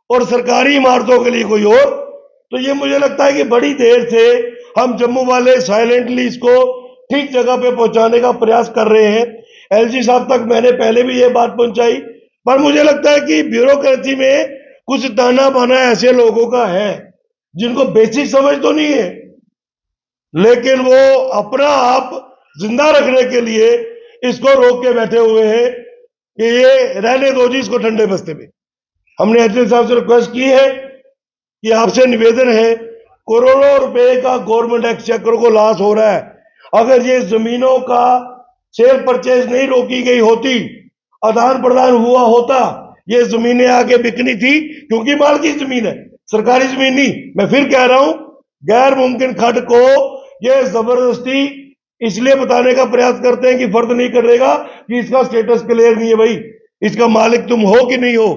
और सरकारी इमारतों के लिए कोई और। तो ये मुझे लगता है कि बड़ी देर से हम जम्मू वाले साइलेंटली इसको ठीक जगह पे पहुंचाने का प्रयास कर रहे हैं। एलजी साहब तक मैंने पहले भी ये बात पहुंचाई, पर मुझे लगता है कि ब्यूरोक्रेसी में कुछ ताना बाना ऐसे लोगों का है जिनको बेसिक समझ तो नहीं है, लेकिन वो अपना आप जिंदा रखने के लिए इसको रोक के बैठे हुए हैं कि ये रहने दो जी इसको ठंडे बस्ते में। हमने एचएल साहब से रिक्वेस्ट की है कि आपसे निवेदन है, करोड़ों रुपए का गवर्नमेंट एक्सचेकर को लॉस हो रहा है। अगर ये जमीनों का सेल परचेज नहीं रोकी गई होती, आदान प्रदान हुआ होता, ये जमीनें आगे बिकनी थी, क्योंकि माल की जमीन है, सरकारी जमीन नहीं। मैं फिर कह रहा हूं, गैर मुमकिन खड्ड को ये जबरदस्ती इसलिए बताने का प्रयास करते हैं कि फर्ज नहीं करेगा कि इसका स्टेटस क्लियर नहीं है। भाई, इसका मालिक तुम हो कि नहीं हो?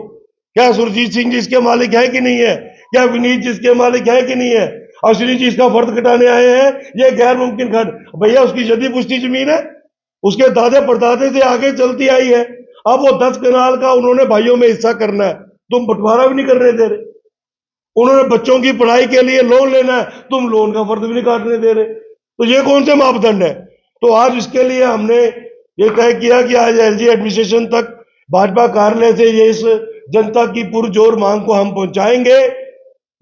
क्या सुरजीत सिंह जी इसके मालिक है कि नहीं है? क्या विनीत जी इसके मालिक है कि नहीं है? अश्विनी जी इसका फर्ज कटाने आए हैं। ये गैर मुमकिन खड्ड, भैया उसकी जदी पुश्ती जमीन है, उसके दादे परदादे से आगे चलती आई है। अब वो 10 कनाल का उन्होंने भाइयों में हिस्सा करना है, तुम बंटवारा भी नहीं करने दे रहे। उन्होंने बच्चों की पढ़ाई के लिए लोन लेना है, तुम लोन का फर्ज भी नहीं काटने दे रहे। तो ये कौन से मापदंड है? तो आज इसके लिए हमने ये तय किया कि आज एलजी एडमिनिस्ट्रेशन तक भाजपा कार्यालय से ये इस जनता की पुरजोर मांग को हम पहुंचाएंगे।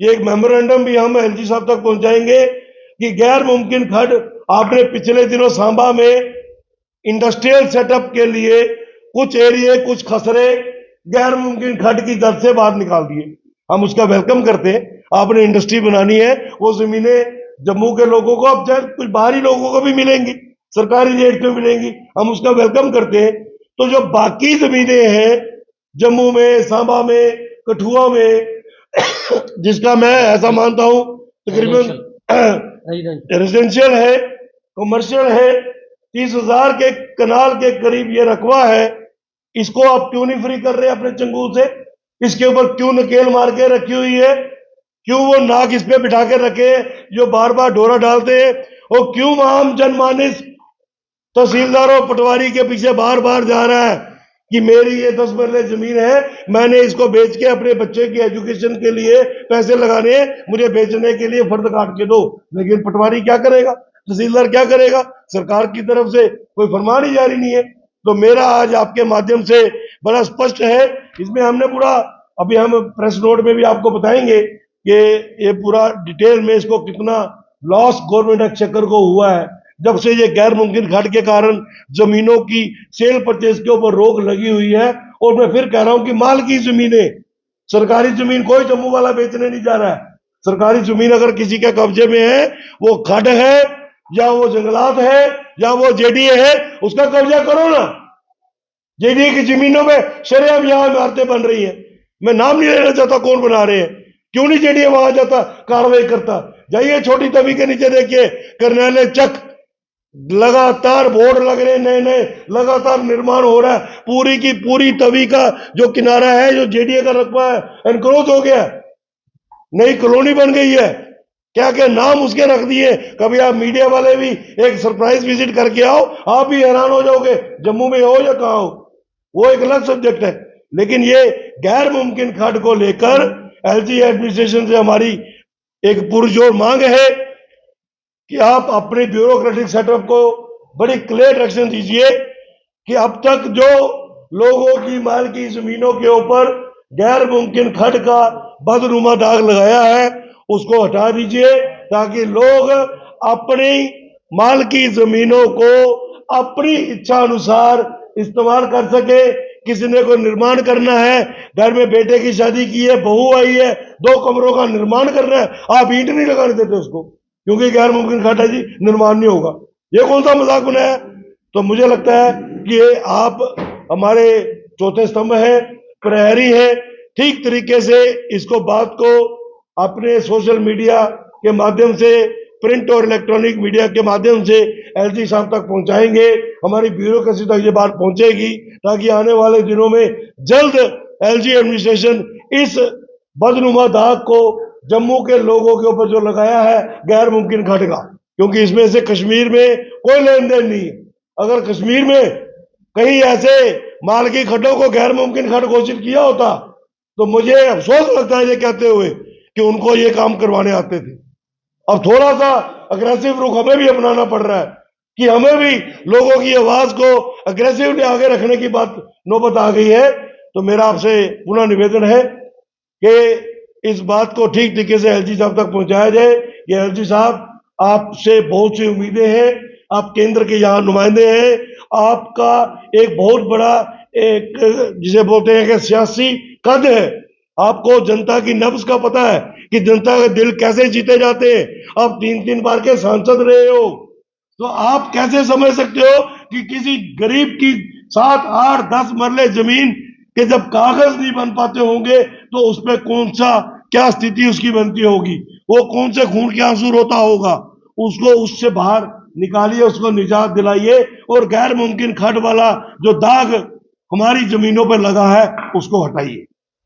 ये एक मेमोरेंडम भी हम एलजी साहब तक पहुंचाएंगे कि गैर मुमकिन खड्ड आपने पिछले दिनों सांबा में इंडस्ट्रियल सेटअप के लिए कुछ एरिया, कुछ खसरे गैर मुमकिन खड्ड की दर से बाहर निकाल दिए। हम उसका वेलकम करते हैं। आपने इंडस्ट्री बनानी है, वो जमीनें जम्मू के लोगों को, अब चाहे कुछ बाहरी लोगों को भी मिलेंगी, सरकारी रेट पे मिलेंगी, हम उसका वेलकम करते हैं। तो जो बाकी जमीनें हैं जम्मू में, सांबा में, कठुआ में, जिसका मैं ऐसा मानता हूं तकरीबन रेजिडेंशियल है, कमर्शियल है, 30,000 के कनाल के करीब ये रकबा है, इसको आप क्यों नहीं फ्री कर रहे अपने चंगुल से? इसके ऊपर क्यों नकेल मार के रखी हुई है? क्यों वो नाक इस पे बिठा के रखे जो बार बार डोरा डालते हैं? और क्यों आम जनमानस तहसीलदार और पटवारी के पीछे बार बार जा रहा है कि मेरी ये 10 मरले जमीन है, मैंने इसको बेच के अपने बच्चे की एजुकेशन के लिए पैसे लगाने हैं, मुझे बेचने के लिए फर्द काट के दो। लेकिन पटवारी क्या करेगा? तहसीलदार क्या करेगा? सरकार की तरफ से कोई फरमान ही जारी नहीं है। तो मेरा आज आपके माध्यम से बड़ा स्पष्ट है, इसमें हमने पूरा, अभी हम प्रेस नोट में भी आपको बताएंगे कि ये पूरा डिटेल में इसको कितना लॉस गवर्नमेंट एक्सचेकर को हुआ है जब से ये गैर मुमकिन खड्ड के कारण जमीनों की सेल परचेज के ऊपर रोक लगी हुई है। और मैं फिर कह रहा हूं कि माल की जमीनें, सरकारी जमीन कोई जम्मू वाला बेचने नहीं जा रहा है। सरकारी जमीन अगर किसी के कब्जे में है, वो खड्ड है या वो जंगलात है या वो जेडीए है, उसका कब्जा करो ना। जेडीए की जमीनों में शरेआम यहां इमारतें बन रही है। मैं नाम नहीं लेना चाहता कौन बना रहे हैं, क्यों नहीं जेडीए वहां जाता, कार्रवाई करता? जाइए छोटी तवी के नीचे देखिए, करनैल चक, लगातार बोर्ड लग रहे, नए नए लगातार निर्माण हो रहा है। पूरी की पूरी तवी का जो किनारा है, जो जेडीए का रकबा है, एनक्रोच हो गया, नई कॉलोनी बन गई है। क्या क्या नाम उसके रख दिए। कभी आप मीडिया वाले भी एक सरप्राइज विजिट करके आओ, आप भी हैरान हो जाओगे, जम्मू में हो या कहां हो, वो एक अलग सब्जेक्ट है। लेकिन ये गैर मुमकिन खड्ड को लेकर एलजी एडमिनिस्ट्रेशन से हमारी एक पुरजोर मांग है कि आप अपने ब्यूरोक्रेटिक सेटअप को बड़ी क्लियर डायरेक्शन दीजिए कि अब तक जो लोगों की माल की जमीनों के ऊपर गैर मुमकिन खड्ड का बदनुमा दाग लगाया है, उसको हटा दीजिए, ताकि लोग अपनी माल की जमीनों को अपनी इच्छा अनुसार इस्तेमाल कर सके। किसी ने कोई निर्माण करना है, घर में बेटे की शादी की है, बहू आई है, 2 कमरों का निर्माण करना है, आप ईंट नहीं लगाने देते उसको, क्योंकि गैर मुमकिन खड्ड है जी, निर्माण नहीं होगा। ये कौन सा मजाक बनाया? तो मुझे लगता है कि आप हमारे चौथे स्तंभ है, प्रहरी है। ठीक तरीके से इसको बात को अपने सोशल मीडिया के माध्यम से, प्रिंट और इलेक्ट्रॉनिक मीडिया के माध्यम से एलजी साहब तक पहुंचाएंगे। हमारी ब्यूरोक्रेसी तक ये बात पहुंचेगी, ताकि आने वाले दिनों में जल्द एलजी एडमिनिस्ट्रेशन इस बदनुमा दाग को जम्मू के लोगों के ऊपर जो लगाया है गैर मुमकिन खड्ड का, क्योंकि इसमें से कश्मीर में कोई लेन देन नहीं है। अगर कश्मीर में कहीं ऐसे माल की खड्डों को गैर मुमकिन खड्ड घोषित किया होता तो मुझे अफसोस लगता है ये कहते हुए कि उनको ये काम करवाने आते थे। अब थोड़ा सा अग्रेसिव रुख हमें भी अपनाना पड़ रहा है कि हमें भी लोगों की आवाज को अग्रेसिवली आगे रखने की बात नौबत आ गई है। तो मेरा आपसे पुनः निवेदन है कि इस बात को ठीक तरीके से एलजी साहब तक पहुंचाया जाए। ये एलजी साहब, आपसे बहुत सी उम्मीदें हैं, आप केंद्र के यहाँ नुमाइंदे हैं, आपका एक बहुत बड़ा एक जिसे बोलते हैं कि सियासी कद है, आपको जनता की नब्ज का पता है कि जनता के दिल कैसे जीते जाते हैं। आप 3-3 बार के सांसद रहे हो, तो आप कैसे समझ सकते हो कि किसी गरीब की 7-8-10 मरले जमीन के जब कागज नहीं बन पाते होंगे तो उस पर कौन सा क्या स्थिति उसकी बनती होगी, वो कौन से खून के आंसू रोता होगा। उसको उससे बाहर निकालिए, उसको निजात दिलाइए और गैर मुमकिन खड वाला जो दाग हमारी जमीनों पर लगा है उसको हटाइए।